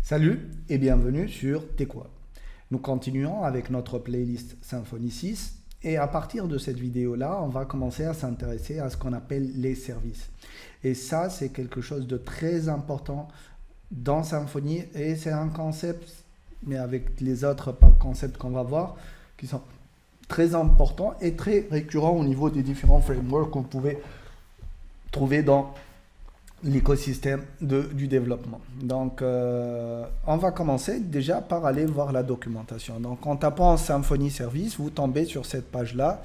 Salut et bienvenue sur Tekwa. Nous continuons avec notre playlist Symfony 6 et à partir de cette vidéo-là, on va commencer à s'intéresser à ce qu'on appelle les services. Et ça, c'est quelque chose de très important dans Symfony et c'est un concept, mais avec les autres concepts qu'on va voir, qui sont très importants et très récurrents au niveau des différents frameworks que vous pouvez trouver dans l'écosystème du développement. Donc, on va commencer déjà par aller voir la documentation. Donc, en tapant Symfony Service, vous tombez sur cette page-là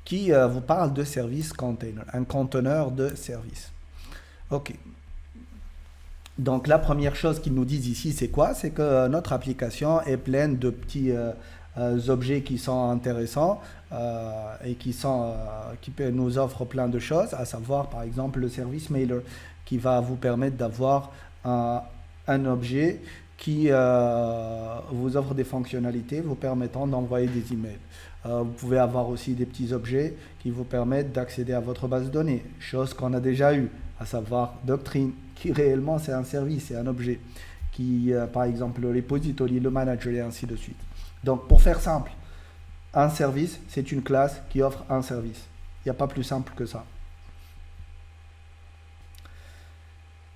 qui vous parle de service container, un conteneur de service. OK. Donc, la première chose qu'ils nous disent ici, c'est quoi? C'est que notre application est pleine de petits objets qui sont intéressants et qui nous offrent plein de choses, à savoir, par exemple, le service mailer, qui va vous permettre d'avoir un objet qui vous offre des fonctionnalités vous permettant d'envoyer des emails. Vous pouvez avoir aussi des petits objets qui vous permettent d'accéder à votre base de données, chose qu'on a déjà eu, à savoir Doctrine, qui réellement c'est un service, c'est un objet, qui par exemple le repository, le manager et ainsi de suite. Donc pour faire simple, un service c'est une classe qui offre un service. Il n'y a pas plus simple que ça.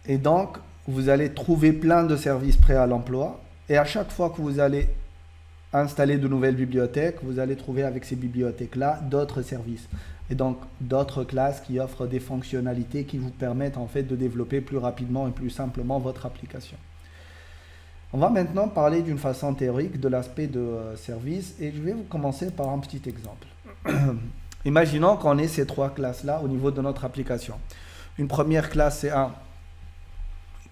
Et donc, vous allez trouver plein de services prêts à l'emploi. Et à chaque fois que vous allez installer de nouvelles bibliothèques, vous allez trouver avec ces bibliothèques-là d'autres services. Et donc, d'autres classes qui offrent des fonctionnalités qui vous permettent en fait de développer plus rapidement et plus simplement votre application. On va maintenant parler d'une façon théorique de l'aspect de service. Et je vais vous commencer par un petit exemple. Imaginons qu'on ait ces trois classes-là au niveau de notre application. Une première classe, c'est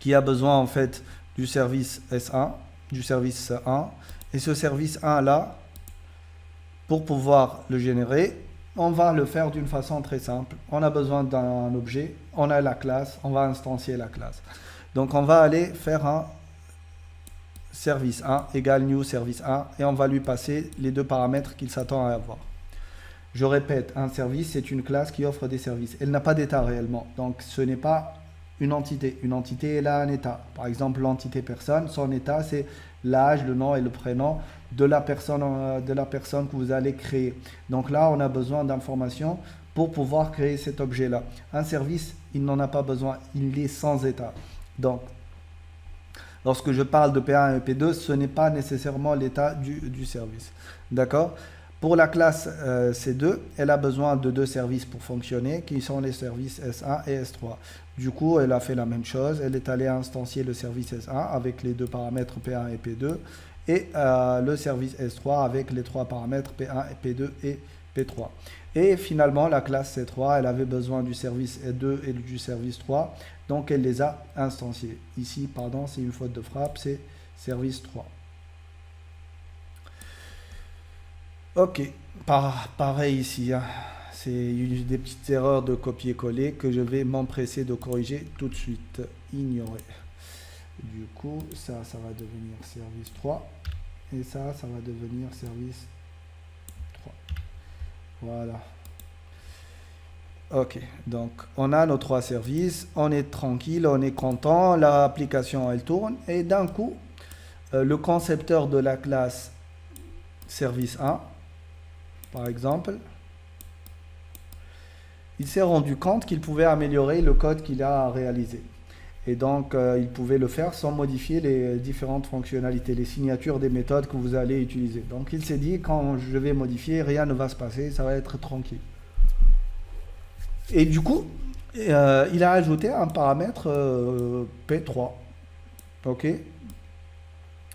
qui a besoin en fait du service S1, du service 1. Et ce service 1 là, pour pouvoir le générer, on va le faire d'une façon très simple. On a besoin d'un objet, on a la classe, on va instancier la classe. Donc on va aller faire un service 1 égale new service 1 et on va lui passer les deux paramètres qu'il s'attend à avoir. Je répète, un service c'est une classe qui offre des services. Elle n'a pas d'état réellement, donc ce n'est pas une entité. Une entité, elle a un état. Par exemple, l'entité personne, son état, c'est l'âge, le nom et le prénom de la personne que vous allez créer. Donc là, on a besoin d'informations pour pouvoir créer cet objet-là. Un service, il n'en a pas besoin. Il est sans état. Donc, lorsque je parle de P1 et P2, ce n'est pas nécessairement l'état du service. D'accord ? Pour la classe C2, elle a besoin de deux services pour fonctionner, qui sont les services S1 et S3. Du coup, elle a fait la même chose. Elle est allée instancier le service S1 avec les deux paramètres P1 et P2 et le service S3 avec les trois paramètres P1, P2 et P3. Et finalement, la classe C3, elle avait besoin du service S2 et du service 3, donc elle les a instanciés. Ici, pardon, c'est une faute de frappe, c'est service 3. Ok, pareil ici, hein. C'est des petites erreurs de copier-coller que je vais m'empresser de corriger tout de suite. Ignorer. Du coup, ça va devenir service 3 et ça va devenir service 3. Voilà. Ok, donc on a nos trois services, on est tranquille, on est content, l'application elle tourne et d'un coup, le concepteur de la classe service 1, par exemple, il s'est rendu compte qu'il pouvait améliorer le code qu'il a réalisé. Et donc, il pouvait le faire sans modifier les différentes fonctionnalités, les signatures des méthodes que vous allez utiliser. Donc, il s'est dit, quand je vais modifier, rien ne va se passer, ça va être tranquille. Et du coup, il a ajouté un paramètre P3, ok,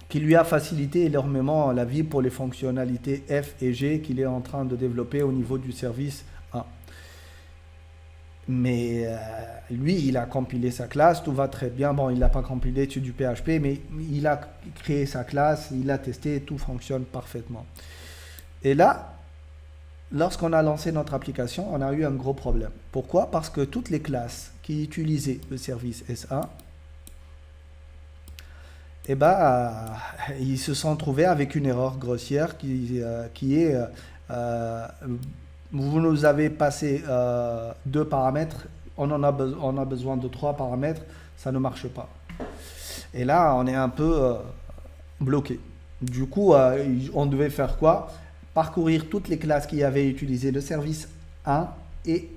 qui lui a facilité énormément la vie pour les fonctionnalités F et G qu'il est en train de développer au niveau du service 1. Mais lui, il a compilé sa classe, tout va très bien. Bon, il n'a pas compilé sur du PHP, mais il a créé sa classe, il a testé, tout fonctionne parfaitement. Et là, lorsqu'on a lancé notre application, on a eu un gros problème. Pourquoi? Parce que toutes les classes qui utilisaient le service S1, eh ben, ils se sont trouvés avec une erreur grossière qui est vous nous avez passé deux paramètres, on a besoin de trois paramètres, ça ne marche pas. Et là, on est un peu bloqué. Du coup, on devait faire quoi? Parcourir toutes les classes qui avaient utilisé le service 1 et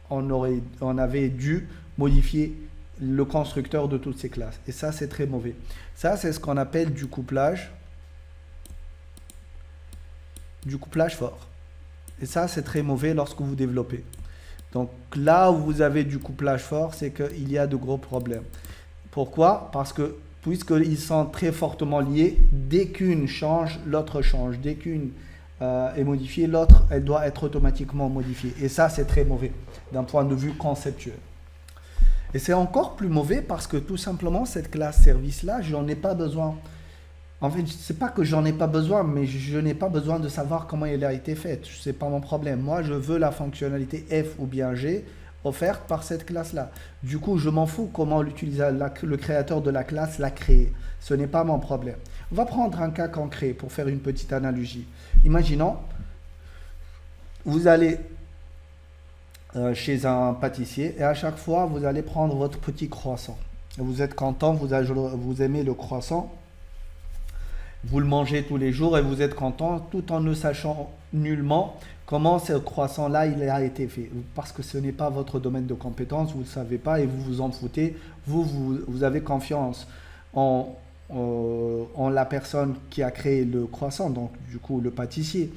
on avait dû modifier le constructeur de toutes ces classes. Et ça, c'est très mauvais. Ça, c'est ce qu'on appelle du couplage fort. Et ça, c'est très mauvais lorsque vous développez. Donc là où vous avez du couplage fort, c'est qu'il y a de gros problèmes. Pourquoi? Parce que puisqu'ils sont très fortement liés, dès qu'une change, l'autre change. Dès qu'une est modifiée, l'autre, elle doit être automatiquement modifiée. Et ça, c'est très mauvais d'un point de vue conceptuel. Et c'est encore plus mauvais parce que tout simplement, cette classe service-là, je n'en ai pas besoin. En fait, c'est pas que j'en ai pas besoin, mais je n'ai pas besoin de savoir comment elle a été faite. C'est pas mon problème. Moi, je veux la fonctionnalité F ou bien G offerte par cette classe-là. Du coup, je m'en fous comment le créateur de la classe l'a créé. Ce n'est pas mon problème. On va prendre un cas concret pour faire une petite analogie. Imaginons, vous allez chez un pâtissier et à chaque fois, vous allez prendre votre petit croissant. Vous êtes content, vous aimez le croissant. Vous le mangez tous les jours et vous êtes content tout en ne sachant nullement comment ce croissant-là il a été fait. Parce que ce n'est pas votre domaine de compétence, vous ne le savez pas et vous vous en foutez. Vous avez confiance en la personne qui a créé le croissant, donc du coup le pâtissier.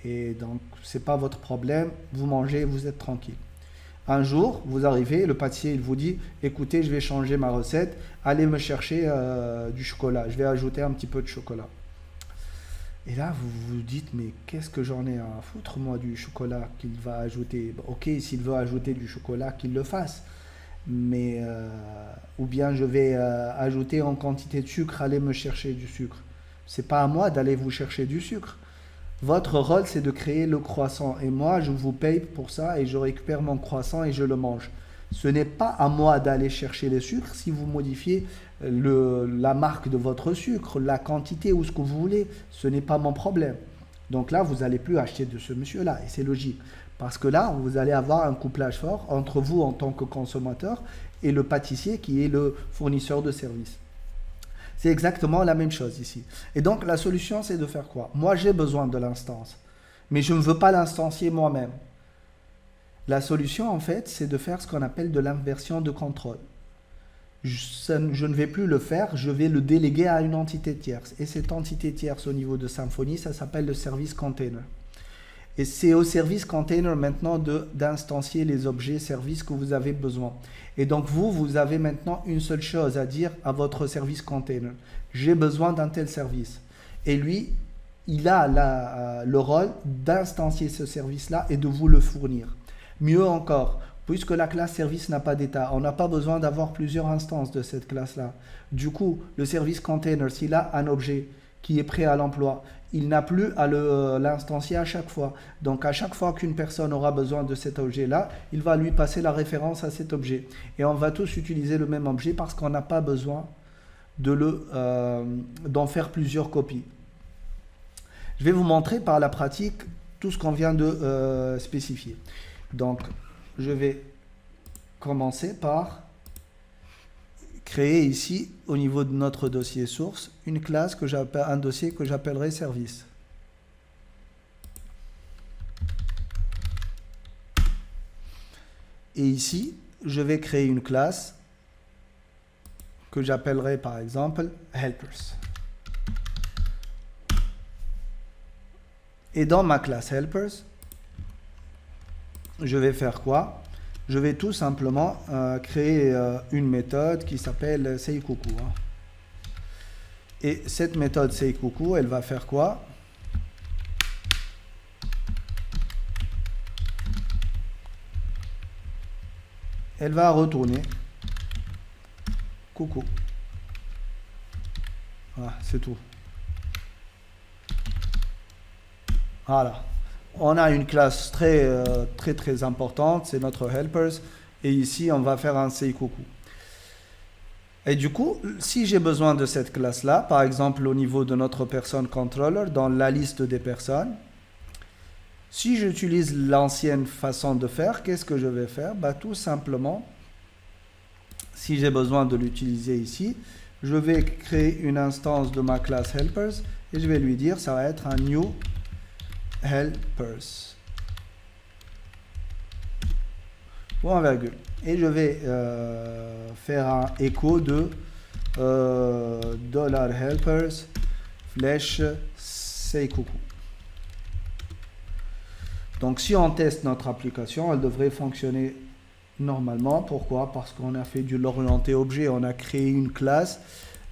Et donc ce n'est pas votre problème, vous mangez, vous êtes tranquille. Un jour, vous arrivez, le pâtissier il vous dit « Écoutez, je vais changer ma recette, allez me chercher du chocolat, je vais ajouter un petit peu de chocolat. » Et là, vous vous dites « Mais qu'est-ce que j'en ai à foutre, moi, du chocolat qu'il va ajouter ?» Ok, s'il veut ajouter du chocolat, qu'il le fasse. Mais, ou bien je vais ajouter en quantité de sucre, allez me chercher du sucre. C'est pas à moi d'aller vous chercher du sucre. Votre rôle, c'est de créer le croissant. Et moi, je vous paye pour ça et je récupère mon croissant et je le mange. Ce n'est pas à moi d'aller chercher les sucres si vous modifiez la marque de votre sucre, la quantité ou ce que vous voulez. Ce n'est pas mon problème. Donc là, vous n'allez plus acheter de ce monsieur-là. Et c'est logique. Parce que là, vous allez avoir un couplage fort entre vous en tant que consommateur et le pâtissier qui est le fournisseur de services. C'est exactement la même chose ici. Et donc, la solution, c'est de faire quoi? Moi, j'ai besoin de l'instance, mais je ne veux pas l'instancier moi-même. La solution, en fait, c'est de faire ce qu'on appelle de l'inversion de contrôle. Je ne vais plus le faire, je vais le déléguer à une entité tierce. Et cette entité tierce au niveau de Symfony, ça s'appelle le service container. Et c'est au service container maintenant d'instancier les objets services que vous avez besoin. Et donc vous avez maintenant une seule chose à dire à votre service container. J'ai besoin d'un tel service. Et lui, il a le rôle d'instancier ce service-là et de vous le fournir. Mieux encore, puisque la classe service n'a pas d'état, on n'a pas besoin d'avoir plusieurs instances de cette classe-là. Du coup, le service container, s'il a un objet qui est prêt à l'emploi, il n'a plus à l'instancier à chaque fois. Donc à chaque fois qu'une personne aura besoin de cet objet-là, il va lui passer la référence à cet objet. Et on va tous utiliser le même objet parce qu'on n'a pas besoin d'en faire plusieurs copies. Je vais vous montrer par la pratique tout ce qu'on vient de spécifier. Donc je vais commencer par créer ici, au niveau de notre dossier source, une classe un dossier que j'appellerai service. Et ici, je vais créer une classe que j'appellerai par exemple helpers. Et dans ma classe helpers, je vais faire quoi? Je vais tout simplement créer une méthode qui s'appelle saycoucou. Et cette méthode saycoucou, elle va faire quoi? Elle va retourner coucou. Voilà, c'est tout. Voilà. On a une classe très importante, c'est notre helpers. Et ici, on va faire un saycoucou. Et du coup, si j'ai besoin de cette classe-là, par exemple au niveau de notre person controller, dans la liste des personnes, si j'utilise l'ancienne façon de faire, qu'est-ce que je vais faire? Tout simplement, si j'ai besoin de l'utiliser ici, je vais créer une instance de ma classe helpers et je vais lui dire ça va être un new helpers. Point virgule. Et je vais faire un écho de $helpers flèche say coucou. Donc si on teste notre application, elle devrait fonctionner normalement. Pourquoi? Parce qu'on a fait du l'orienté objet, on a créé une classe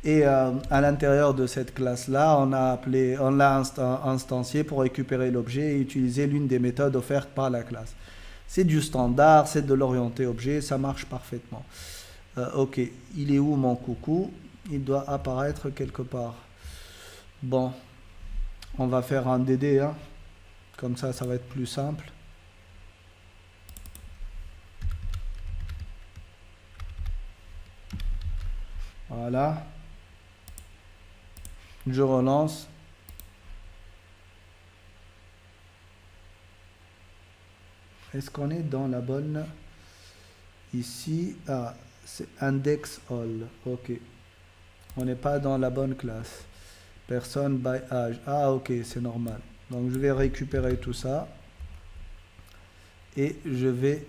et à l'intérieur de cette classe là on l'a instancié pour récupérer l'objet et utiliser l'une des méthodes offertes par la classe. C'est du standard, c'est de l'orienté objet, ça marche parfaitement. Ok, il est où mon coucou? Il doit apparaître quelque part. Bon, on va faire un DD, hein. Comme ça va être plus simple. Voilà. Je relance. Est-ce qu'on est dans la bonne? Ici, ah, c'est index all. Ok. On n'est pas dans la bonne classe. Personne by âge. Ah, ok, c'est normal. Donc, je vais récupérer tout ça. Et je vais...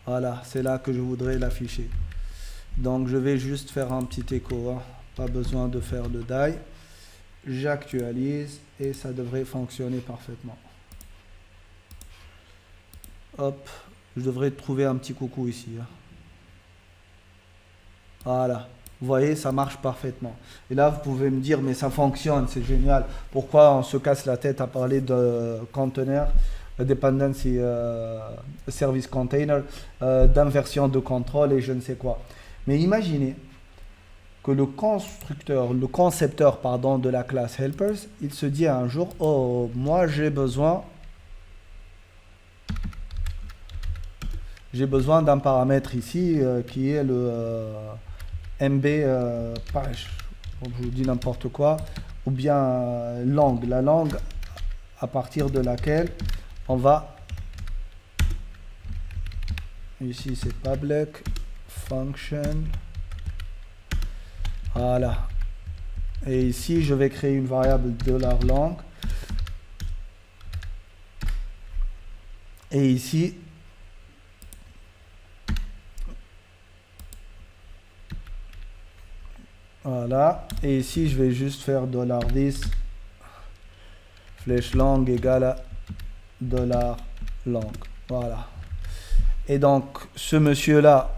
Voilà, c'est là que je voudrais l'afficher. Donc, je vais juste faire un petit écho. Hein. Pas besoin de faire de die. J'actualise et ça devrait fonctionner parfaitement. Hop, je devrais trouver un petit coucou ici. Hein. Voilà, vous voyez, ça marche parfaitement. Et là, vous pouvez me dire, mais ça fonctionne, c'est génial. Pourquoi on se casse la tête à parler de container, dependency service container, d'inversion de contrôle et je ne sais quoi. Mais imaginez que le concepteur pardon, de la classe helpers, il se dit un jour, oh, moi j'ai besoin d'un paramètre ici qui est le MB page, donc je vous dis n'importe quoi, ou bien langue, la langue à partir de laquelle on va, ici c'est public function, voilà, et ici je vais créer une variable $langue, et ici voilà, et ici je vais juste faire $10 flèche langue égale à $langue. Voilà. Et donc ce monsieur là,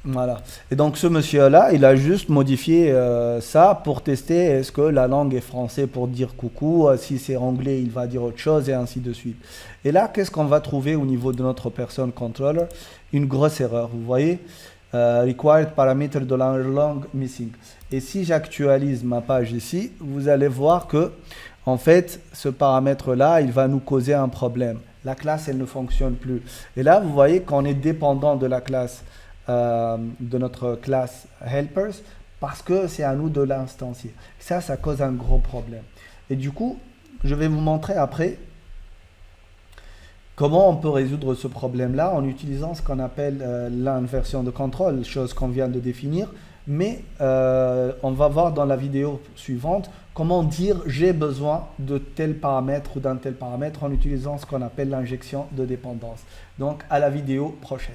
voilà. Et donc ce monsieur là, il a juste modifié ça pour tester est-ce que la langue est français pour dire coucou, si c'est anglais il va dire autre chose et ainsi de suite. Et là qu'est-ce qu'on va trouver au niveau de notre person controller? Une grosse erreur, vous voyez, required parameter de la langue missing. Et si j'actualise ma page ici, vous allez voir que en fait ce paramètre là il va nous causer un problème. La classe elle ne fonctionne plus. Et là vous voyez qu'on est dépendant de la classe de notre classe helpers parce que c'est à nous de l'instancier. Ça cause un gros problème. Et du coup, je vais vous montrer après comment on peut résoudre ce problème-là en utilisant ce qu'on appelle l'inversion de contrôle, chose qu'on vient de définir. Mais on va voir dans la vidéo suivante comment dire j'ai besoin de tel paramètre ou d'un tel paramètre en utilisant ce qu'on appelle l'injection de dépendance. Donc à la vidéo prochaine.